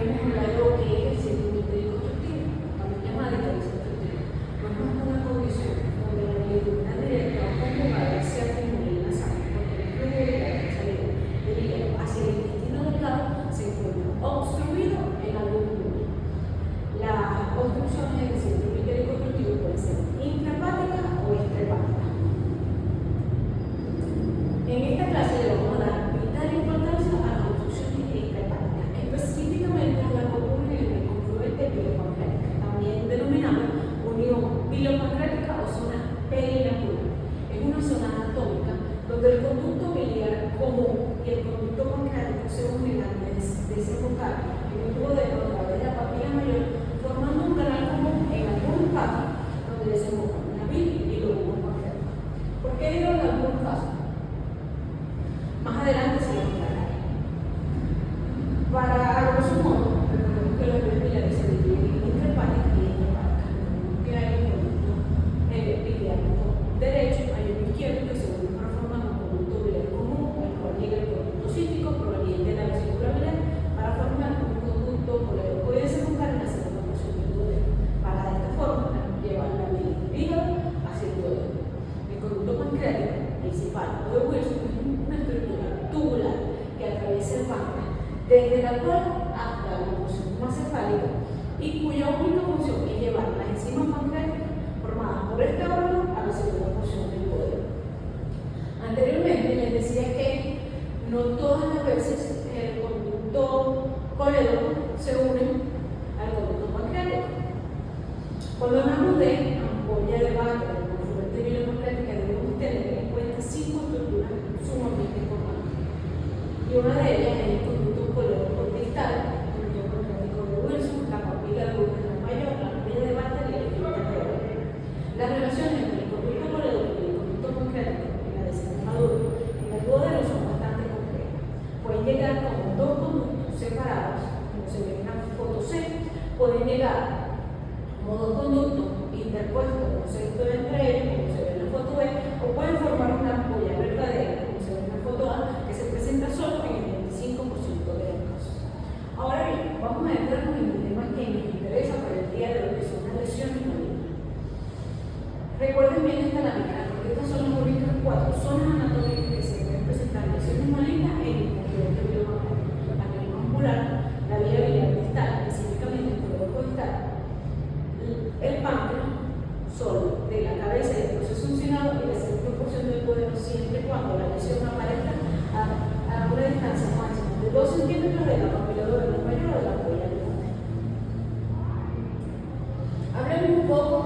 hemos hablado que es el síndrome constructivo, también llamada inteligencia constructiva. No es más que una condición donde la movilidad directa o conjugada se acumula en la sangre, porque el flujo de la salida del hígado hacia el intestino delgado se encuentra obstruido en algún punto. Las obstrucciones del síndrome constructivo pueden ser intrahepáticas o extrahepáticas. En esta clase le vamos a dar vital importancia a las obstrucciones extrahepáticas, específicamente a la componente confluente pilopancreática, también denominada unión pilopancreática o zona perinacular. Es una zona anatómica donde el conducto biliar común y el conducto pancreático se unen al desembocar en el duodeno a través de la papila mayor, formando un canal común en algunos casos donde desembocan la bilis y los jugos pancreáticos. ¿Por qué digo en algunos casos? Más adelante se lo aclararé. Para a grosso modo, recordemos que las vías biliares se dividen en intrahepáticas y extrahepáticas. Que hay un conducto biliar derecho, hay un izquierdo que se une para formar un conducto biliar común, el cual llega el conducto cístico proveniente de la vesícula biliar para formar un conducto colédoco y desembocar en la segunda porción del duodeno. Para de esta forma llevar la bilis del hígado hacia el duodeno. El conducto pancreático principal o de Wilson es una estructura tubular que atraviesa el páncreas desde la cual hasta la porción macefálica y cuya única función es llevar las enzimas pancreáticas formadas por este órgano a la segunda porción del duodeno. Anteriormente les decía que no todas las veces el conducto colédoco se une al conducto pancreático. Cuando hablamos de ampolla de Barker o confluente pilopancreática, debemos tener en cuenta 5 estructuras sumamente importantes. Y una de ellas es el conducto colédoco distal, el conducto pancreático de Wilson, la papila de Wilson mayor, la ampolla de Barker y el filtro de Barker. Las relaciones entre el conducto colédoco y el conducto pancreático en la desembocadura en el duodeno son bastante complejas. Pueden llegar como dos conductos separados, como se ve en la foto C, pueden llegar como dos conductos interpuestos concepto entre ellos, como se ve en la foto B, o pueden formar una ampolla verdadera, como se ve en la foto A, que se presenta solo en el 25% de los casos. Ahora bien, vamos a entrar con el tema que nos interesa para el día de hoy, que son las lesiones malignas. Recuerden bien esta lámina, porque estas son las únicas 4 zonas anatómicas que se pueden presentar lesiones malignas en el confluente pilopancreático: la vía muscular, la vía biliar distal, específicamente el colédoco distal, el páncreas solo de la cabeza y el proceso uncinado y la segunda porción del duodeno, siempre y cuando la lesión aparezca a una distancia máxima de 2 centímetros de la papila duodenal mayor o de la ampolla del páncreas. Hablemos un poco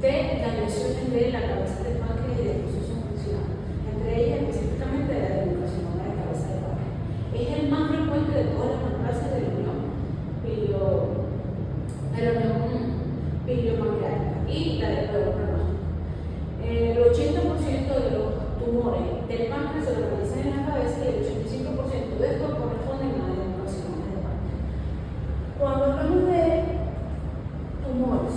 de las lesiones de la cabeza del páncreas y del proceso uncinado, entre ellas específicamente de la desnucación de cabeza del páncreas. Es el más frecuente de todas las neoplasias de la unión piliopancreática y la del cuerpo pronóstico. El 80% de los tumores del páncreas se localizan en la cabeza y el 85% de estos corresponden a la desnucación del páncreas. Cuando hablamos de tumores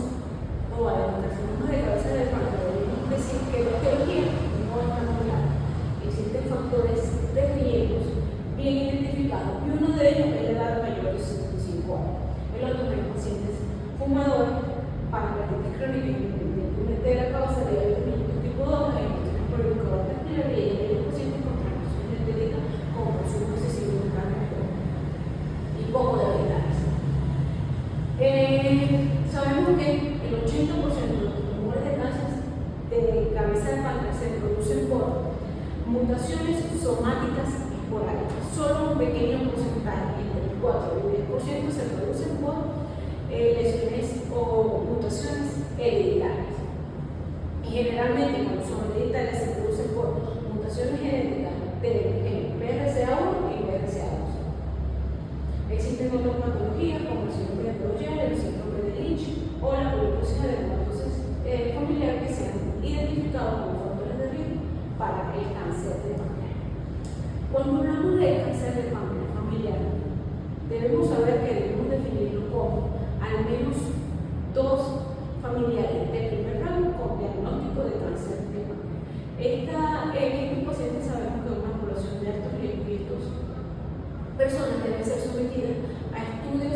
o adenocarcinomas de cabeza del páncreas, debemos decir que la etiología no es tan clara. Existen factores de riesgos bien identificados y uno de ellos es la edad mayor de 65 años. El otro es pacientes fumadores, pancreatitis crónica independientemente de la causa de diabetes tipo 2, infecciones por el corazón y los pacientes con transfusiones energéticas como consumo excesivo de carne y poco de vegetales. Sabemos que el 80% de los tumores de cáncer de cabeza de páncreas se producen por mutaciones somáticas esporádicas. Solo un pequeño porcentaje, entre el 4 y el 10%, se producen por lesiones o mutaciones hereditarias. Y generalmente, cuando son hereditarias, se producen por mutaciones genéticas de BRCA1 y BRCA2. Existen otras patologías como el síndrome de Breuer, el síndrome de Lynch o la poliposis adenomatosis familiar, que se han identificado como factores de riesgo para el cáncer de páncreas. Cuando hablamos de cáncer de páncreas familiar, debemos saber que debemos definirlo como al menos 2 familiares de primer rango con diagnóstico de cáncer de páncreas. Estos pacientes sabemos que es una población de alto riesgo y estas personas deben ser sometidas a estudios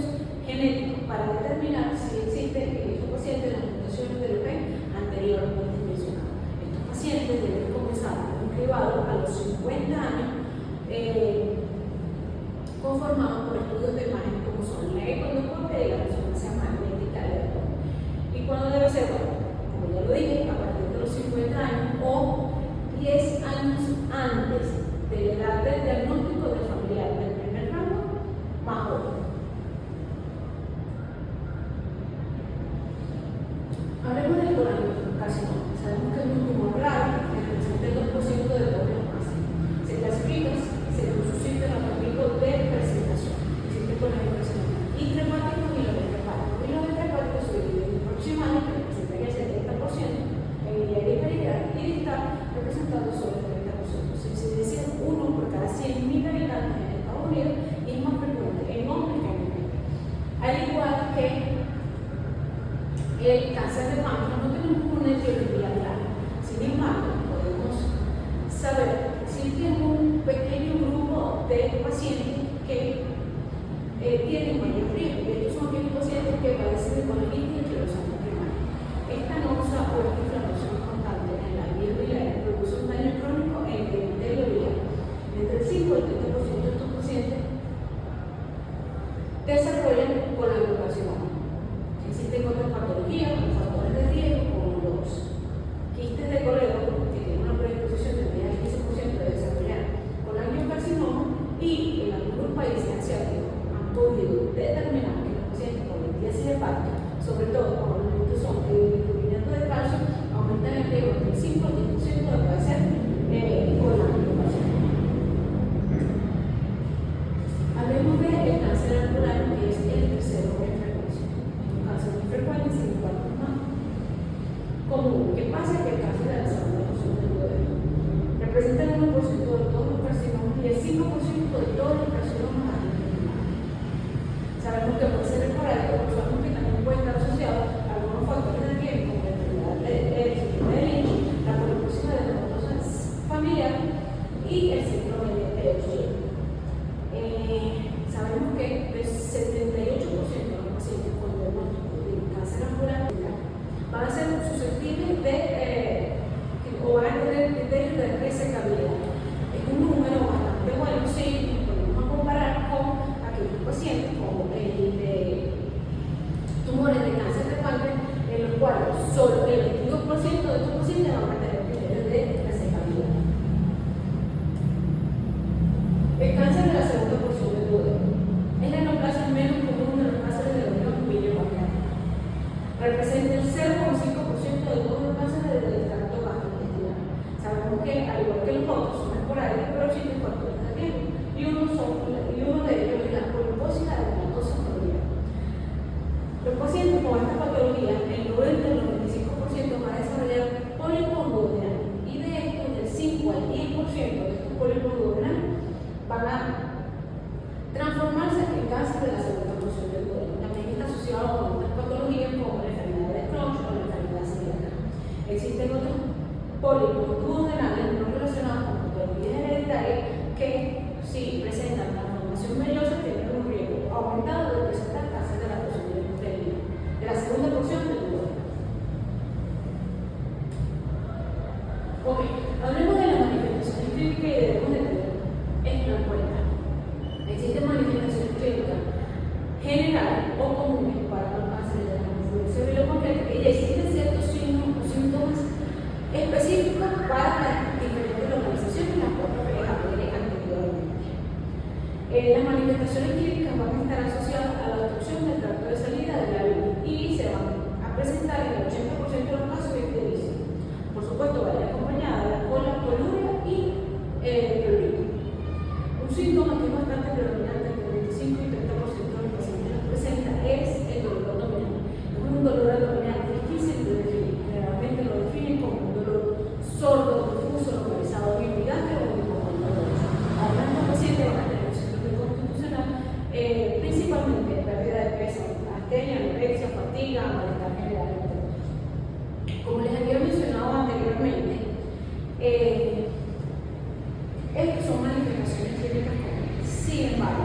el cáncer de páncreas no tenemos una etiología clara. Sin embargo, podemos saber que existe un pequeño grupo de pacientes que tienen mayor riesgo. Y estos son aquellos pacientes que padecen de colitis anquilosante primaria. Esta noxa o esta inflamación constante en las vías biliares produce un daño crónico en el epitelio biliar. Entre el 5 y el 30% de estos pacientes desarrollan coledocarcinoma. Existen otras patologías o factores de riesgo como los quistes de coledo, que tienen una predisposición del 10 al 15% de desarrollar colangiocarcinoma, y en algunos países asiáticos han podido determinar que los pacientes con litiasis hepática, sobre todo cuando los alimentos son determinantes de calcio, aumentan el riesgo del 5 al 10% de padecer colangiocarcinoma. Hablemos del cáncer alveolar, que es el tercero en frecuencia. Es un cáncer muy frecuente, sin embargo más común. ¿Qué pasa? Que el cáncer de la segunda porción del duodeno representa el 1% de todos los carcinomas y el 5% de todos los carcinomas adultos. Sabemos que puede ser esporádico, pero sabemos que también puede estar asociado a algunos factores de riesgo, como la enfermedad de Lynch, la poliposis de familiar y el síndrome de Euler. Sabemos que el 78% de los pacientes con diagnóstico de cáncer alveolar van a ser susceptibles de o van a tener criterios de resecabilidad. Es un número bastante bueno si nos podemos comparar con aquellos pacientes con tumores de cáncer de páncreas, en los cuales solo el 22% de estos pacientes van a tener criterios de resecabilidad. El cáncer de la segunda porción del duodeno es la neoplasia menos común de los cánceres de la biliopancreática. Representa el 0,5% de todos los cánceres del tracto gastrointestinal. Sabemos que, al igual que los otros, son esporádicos, pero existen factores de riesgo. Y uno de ellos es la poliposis adenomatosa familiar. Los pacientes con esta patología, el 90 al 95% van a desarrollar pólipos duodenales. Y de estos, del 5 al 10% de estos pólipos duodenales van a transformarse en cáncer de la segunda porción del duodeno. También está asociado con otras patologías como la enfermedad de Crohn o la enfermedad celíaca. Existen otros pólipos duodenales no relacionados con patologías hereditarias que, si presentan transformación vellosa, tienen un riesgo aumentado de presentar cáncer de la porción de la segunda porción del duodeno. Ok, hablemos de las manifestaciones clínicas y debemos de tener esto en cuenta. Existen manifestaciones clínicas generales o comunes para los cánceres de la influencia biliopancreática y existen ciertos signos o síntomas específicos para las diferentes localizaciones, las cuales hablé anteriormente. Las manifestaciones clínicas van a estar asociadas a la obstrucción del tracto de salida de la vida y se van a presentar en el 80% de los casos de ictericia. Por supuesto, va a ir acompañada de la cola, coluria y prurito. Un síntoma que es bastante predominante entre el 25 y 30% de los pacientes lo presenta es el dolor abdominal. Es un dolor abdominal difícil de definir. Generalmente lo definen como un dolor sordo, difuso, localizado en el gástreo o en el colon. Algunos pacientes van a tener un síndrome constitucional, principalmente pérdida de peso, astenia, anorexia, fatiga, malestar general. Como les había mencionado anteriormente, estas son manifestaciones clínicas comunes. Sin embargo,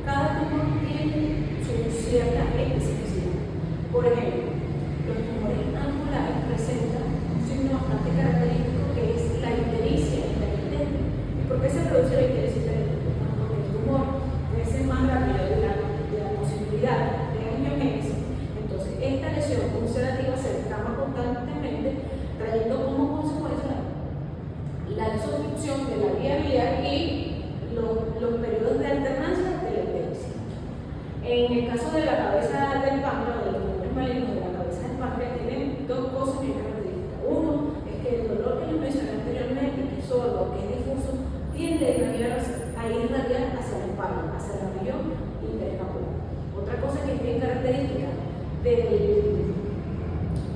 cada tumor tiene su cierta especificidad. Por ejemplo, los tumores angulares presentan un signo bastante característico que es la ictericia intermitente. ¿Y por qué se produce la ictericia intermitente? Porque el tumor crece más rápido de la posibilidad de angiogénesis. Entonces, esta lesión ulcerativa se descama constantemente, trayendo como consecuencia la desobstrucción de la vía biliar y los periodos de alternancia de la ictericia. En el caso de la cabeza del páncreas, de los tumores malignos de la cabeza del páncreas, tienen dos cosas bien características. Uno es que el dolor que les mencioné anteriormente, que es sordo, que es difuso, tiende a irradiar hacia la espalda, hacia la región interescapular. Otra cosa que es bien característica del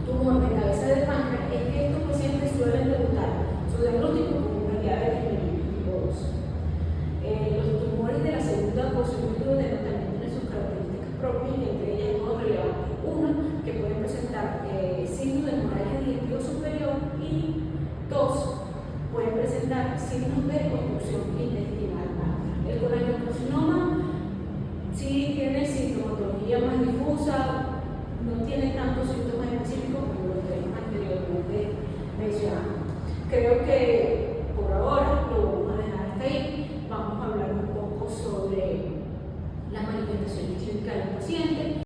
tumor de cabeza del páncreas es que estos pacientes suelen debutar su diagnóstico como una diabetes mellitus tipo 2. Los tumores de la segunda porción del duodeno también tienen sus características propias y entre ellas dos relevantes. Una, que pueden presentar signos de obstrucción intestinal. El colangiocarcinoma sí tiene sintomatología más difusa, no tiene tantos síntomas específicos como los que anteriormente mencionamos. Creo que por ahora